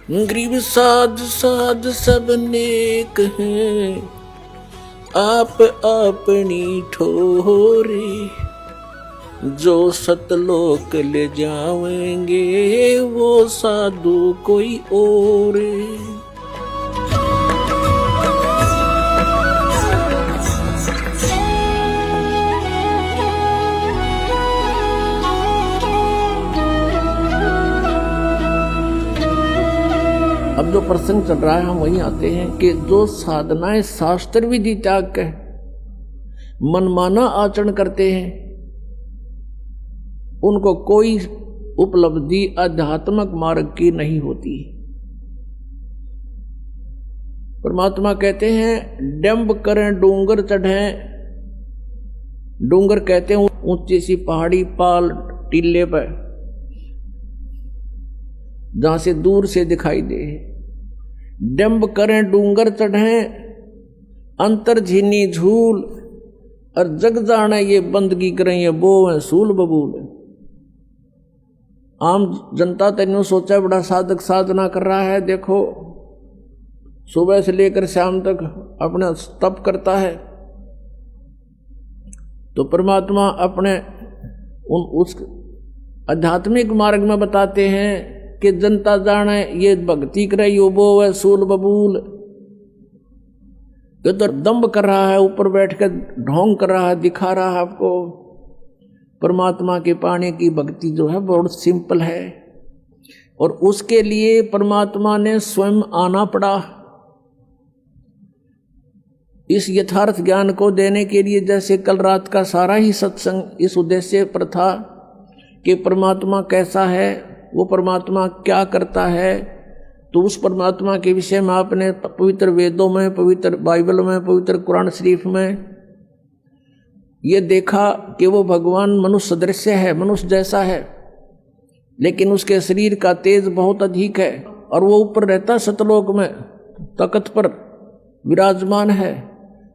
गरीब साध साध सब नेक हैं, आप अपनी ठोरे, जो सतलोक ले जावेंगे वो साधु कोई और। अब जो प्रसंग चल रहा है हम वहीं आते हैं कि जो साधनाएं शास्त्र विधि त्याग के मनमाना आचरण करते हैं उनको कोई उपलब्धि आध्यात्मिक मार्ग की नहीं होती। परमात्मा कहते हैं डंब करें डूंगर चढ़ें, डूंगर कहते हैं ऊंची सी पहाड़ी पाल टीले पर जहां से दूर से दिखाई दे। डंब करें डूंगर चढ़ें, अंतर झीनी झूल, और जग जाने ये बंदगी करें ये बो है सूल बबूल। आम जनता तेनों सोचा बड़ा साधक साधना कर रहा है, देखो सुबह से लेकर शाम तक अपना तप करता है, तो परमात्मा अपने उस आध्यात्मिक मार्ग में बताते हैं कि जनता जाने ये भक्ति करे यो बो है सूल बबूल। ये तो दम्भ कर रहा है, ऊपर बैठ कर ढोंग कर रहा है, दिखा रहा है आपको। परमात्मा के पाने की भक्ति जो है बहुत सिंपल है, और उसके लिए परमात्मा ने स्वयं आना पड़ा इस यथार्थ ज्ञान को देने के लिए। जैसे कल रात का सारा ही सत्संग इस उद्देश्य पर था कि परमात्मा कैसा है, वो परमात्मा क्या करता है। तो उस परमात्मा के विषय में आपने पवित्र वेदों में, पवित्र बाइबल में, पवित्र कुरान शरीफ में ये देखा कि वो भगवान मनुष्य सदृश है, मनुष्य जैसा है, लेकिन उसके शरीर का तेज बहुत अधिक है, और वो ऊपर रहता सतलोक में तख्त पर विराजमान है,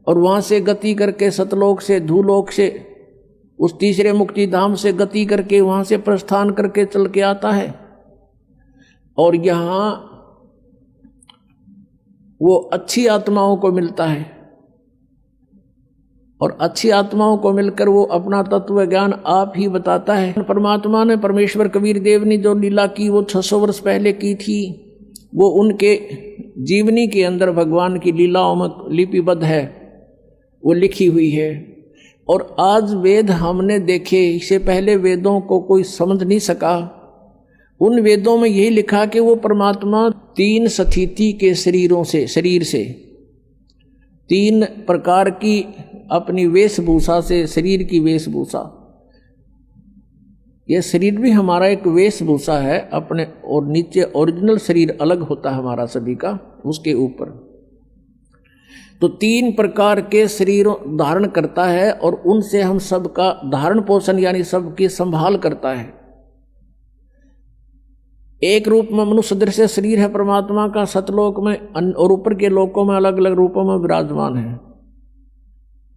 और वहाँ से गति करके सतलोक से धूलोक से उस तीसरे मुक्ति धाम से गति करके वहाँ से प्रस्थान करके चल के आता है। और यहाँ वो अच्छी आत्माओं को मिलता है, और अच्छी आत्माओं को मिलकर वो अपना तत्व ज्ञान आप ही बताता है। परमात्मा ने, परमेश्वर कबीर देव ने जो लीला की वो 600 वर्ष पहले की थी, वो उनके जीवनी के अंदर भगवान की लीलाओं में लिपिबद्ध है, वो लिखी हुई है। और आज वेद हमने देखे, इससे पहले वेदों को कोई समझ नहीं सका। उन वेदों में यही लिखा कि वो परमात्मा 3 स्थिति के शरीर से 3 प्रकार की अपनी वेशभूषा से, शरीर की वेशभूषा, यह शरीर भी हमारा एक वेशभूषा है अपने, और नीचे ओरिजिनल शरीर अलग होता है हमारा सभी का, उसके ऊपर तो 3 प्रकार के शरीर धारण करता है, और उनसे हम सबका धारण पोषण यानी सबकी संभाल करता है। एक रूप में मनुष्य सदृश शरीर है परमात्मा का, सतलोक में और ऊपर के लोकों में अलग अलग रूपों में विराजमान है।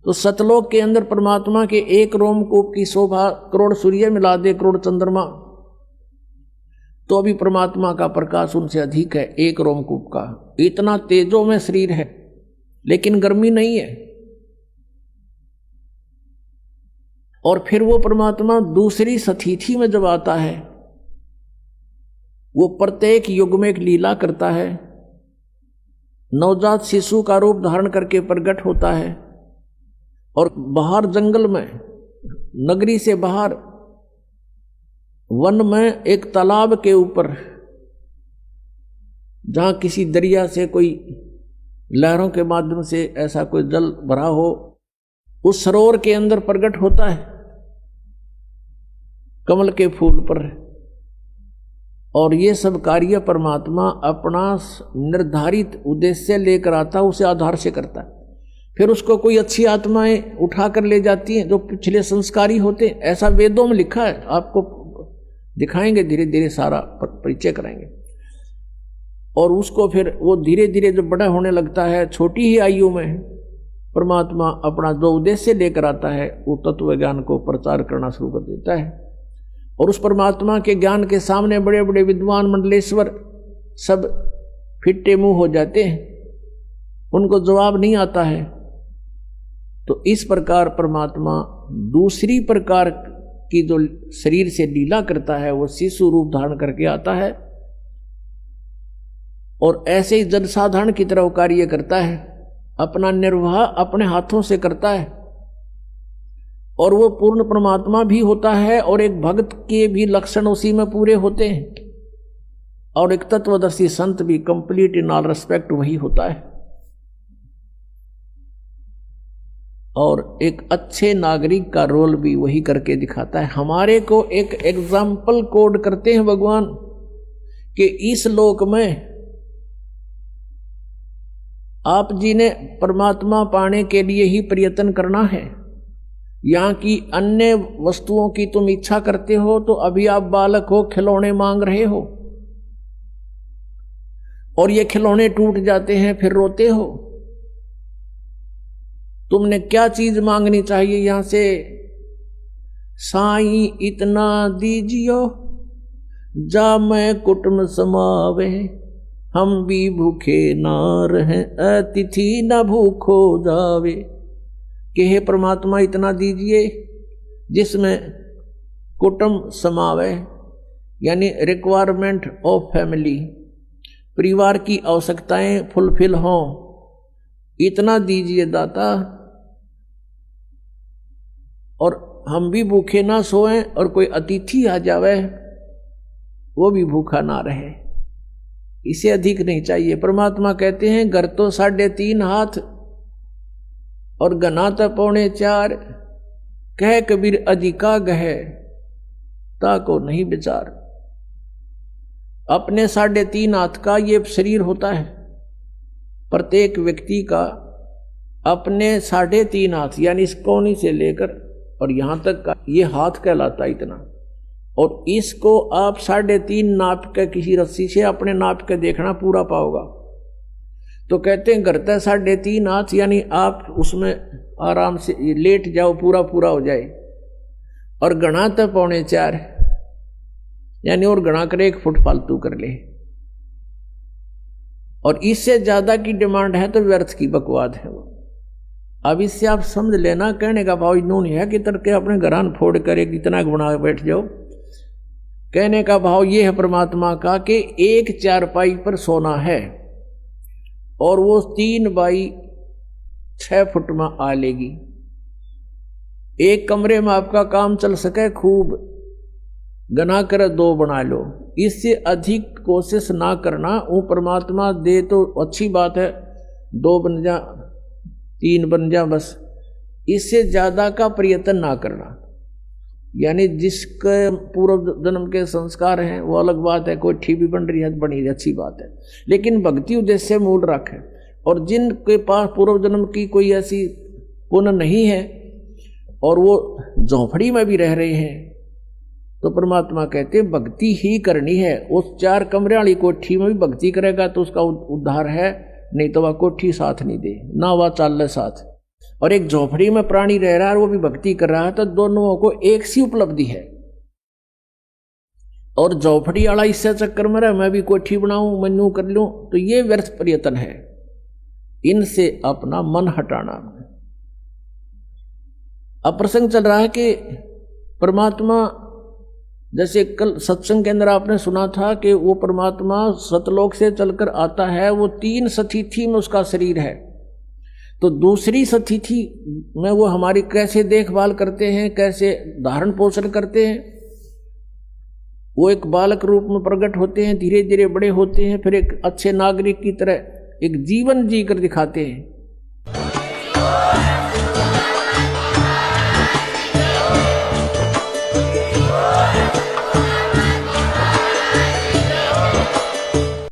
तो सतलोक के अंदर परमात्मा के एक रोमकूप की शोभा करोड़ सूर्य मिला दे, करोड़ चंद्रमा, तो अभी परमात्मा का प्रकाश उनसे अधिक है एक रोमकूप का। इतना तेजों में शरीर है, लेकिन गर्मी नहीं है। और फिर वो परमात्मा दूसरी स्थिति में जब आता है, वो प्रत्येक युग में एक लीला करता है, नवजात शिशु का रूप धारण करके प्रकट होता है, और बाहर जंगल में, नगरी से बाहर वन में एक तालाब के ऊपर, जहां किसी दरिया से कोई लहरों के माध्यम से ऐसा कोई जल भरा हो, उस सरोवर के अंदर प्रकट होता है कमल के फूल पर। और ये सब कार्य परमात्मा अपना निर्धारित उद्देश्य लेकर आता, उसे आधार से करता है। फिर उसको कोई अच्छी आत्माएं उठा कर ले जाती हैं जो पिछले संस्कारी होते हैं, ऐसा वेदों में लिखा है, आपको दिखाएंगे, धीरे धीरे सारा परिचय कराएंगे। और उसको फिर वो धीरे धीरे जब बड़ा होने लगता है, छोटी ही आयु में परमात्मा अपना जो उद्देश्य लेकर आता है वो तत्व ज्ञान को प्रचार करना शुरू कर देता है। और उस परमात्मा के ज्ञान के सामने बड़े बड़े विद्वान मंडलेश्वर सब फिट्टे मुंह हो जाते हैं, उनको जवाब नहीं आता है। तो इस प्रकार परमात्मा दूसरी प्रकार की जो शरीर से लीला करता है वो शिशु रूप धारण करके आता है, और ऐसे ही जनसाधारण की तरह कार्य करता है, अपना निर्वाह अपने हाथों से करता है, और वो पूर्ण परमात्मा भी होता है और एक भक्त के भी लक्षण उसी में पूरे होते हैं, और एक तत्वदर्शी संत भी कंप्लीट इन ऑल रेस्पेक्ट वही होता है, और एक अच्छे नागरिक का रोल भी वही करके दिखाता है। हमारे को एक एग्जाम्पल कोड करते हैं भगवान कि इस लोक में आप जी ने परमात्मा पाने के लिए ही प्रयत्न करना है। यहाँ की अन्य वस्तुओं की तुम इच्छा करते हो तो अभी आप बालक हो, खिलौने मांग रहे हो, और ये खिलौने टूट जाते हैं फिर रोते हो। तुमने क्या चीज मांगनी चाहिए यहां से? साईं इतना दीजियो जा मैं कुटुंब समावे, हम भी भूखे ना रहें अतिथि न भूखो जावे। कि हे परमात्मा इतना दीजिए जिसमें कुटुंब समावे, यानी रिक्वायरमेंट ऑफ फैमिली, परिवार की आवश्यकताएं फुलफिल हों, इतना दीजिए दाता, और हम भी भूखे ना सोएं और कोई अतिथि आ जावे वो भी भूखा ना रहे। इसे अधिक नहीं चाहिए। परमात्मा कहते हैं घर तो 3.5 हाथ और गना तो 4.25, कह कबीर अधिका गहे ताको नहीं विचार। अपने 3.5 हाथ का ये शरीर होता है, प्रत्येक व्यक्ति का अपने 3.5 हाथ, यानी इस कोनी से लेकर और यहां तक का ये हाथ कहलाता है इतना, और इसको आप 3.5 नाप के किसी रस्सी से अपने नाप के देखना पूरा पाओगा। तो कहते हैं घर तक 3.5 हाथ, यानी आप उसमें आराम से लेट जाओ, पूरा पूरा हो जाए, और गणा तक 4.25, यानी और गणा कर 1 फुट फालतू कर ले, और इससे ज्यादा की डिमांड है तो व्यर्थ की बकवाद है वो। अब इससे आप समझ लेना, कहने का भाव इन्होंने है कि तरके अपने घरान फोड़ कर एक इतना गुणा बैठ जाओ। कहने का भाव ये है परमात्मा का कि 1 चारपाई पर सोना है और वो 3 बाई 6 फुट में आ लेगी। एक कमरे में आपका काम चल सके, खूब गना कर 2 बना लो, इससे अधिक कोशिश ना करना। वो परमात्मा दे तो अच्छी बात है, 2 बन जा, 3 बन जा, बस इससे ज्यादा का प्रयत्न ना करना। यानी जिसके पूर्व जन्म के संस्कार हैं वो अलग बात है, कोठी भी बन रही है बनी अच्छी बात है, लेकिन भक्ति उद्देश्य मूल रखे। और जिनके पास पूर्व जन्म की कोई ऐसी पुण्य नहीं है और वो झोंपड़ी में भी रह रहे हैं, तो परमात्मा कहते हैं भक्ति ही करनी है। उस 4 कमरे वाली कोठी में भी भक्ति करेगा तो उसका उद्धार है, नहीं तो वह कोठी साथ नहीं दे, ना वह चाल साथ। और एक झोपड़ी में प्राणी रह रहा है और वो भी भक्ति कर रहा है, तो दोनों को एक सी उपलब्धि है। और झोपड़ी वाला इससे चक्कर में रहे मैं भी कोठी बनाऊं, मैं यूं कर लूं, तो ये व्यर्थ प्रयत्न है। इनसे अपना मन हटाना। अब प्रसंग चल रहा है कि परमात्मा, जैसे कल सत्संग के अंदर आपने सुना था कि वो परमात्मा सतलोक से चलकर आता है, वो 3 सतिथि में उसका शरीर है। तो दूसरी सतिथि में वो हमारी कैसे देखभाल करते हैं, कैसे धारण पोषण करते हैं। वो एक बालक रूप में प्रकट होते हैं, धीरे धीरे बड़े होते हैं, फिर एक अच्छे नागरिक की तरह एक जीवन जी कर दिखाते हैं।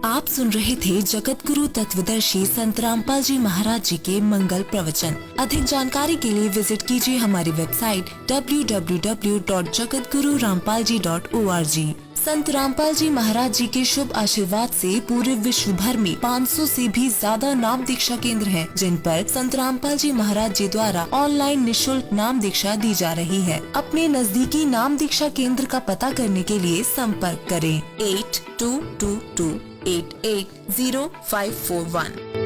आप सुन रहे थे जगत गुरु तत्वदर्शी संत रामपाल जी महाराज जी के मंगल प्रवचन। अधिक जानकारी के लिए विजिट कीजिए हमारी वेबसाइट www.jagatgururampalji.org। संत रामपाल जी महाराज जी के शुभ आशीर्वाद से पूरे विश्व भर में 500 से भी ज्यादा नाम दीक्षा केंद्र हैं, जिन पर संत रामपाल जी महाराज जी द्वारा ऑनलाइन निःशुल्क नाम दीक्षा दी जा रही है। अपने नजदीकी नाम दीक्षा केंद्र का पता करने के लिए संपर्क करें 8222 880541।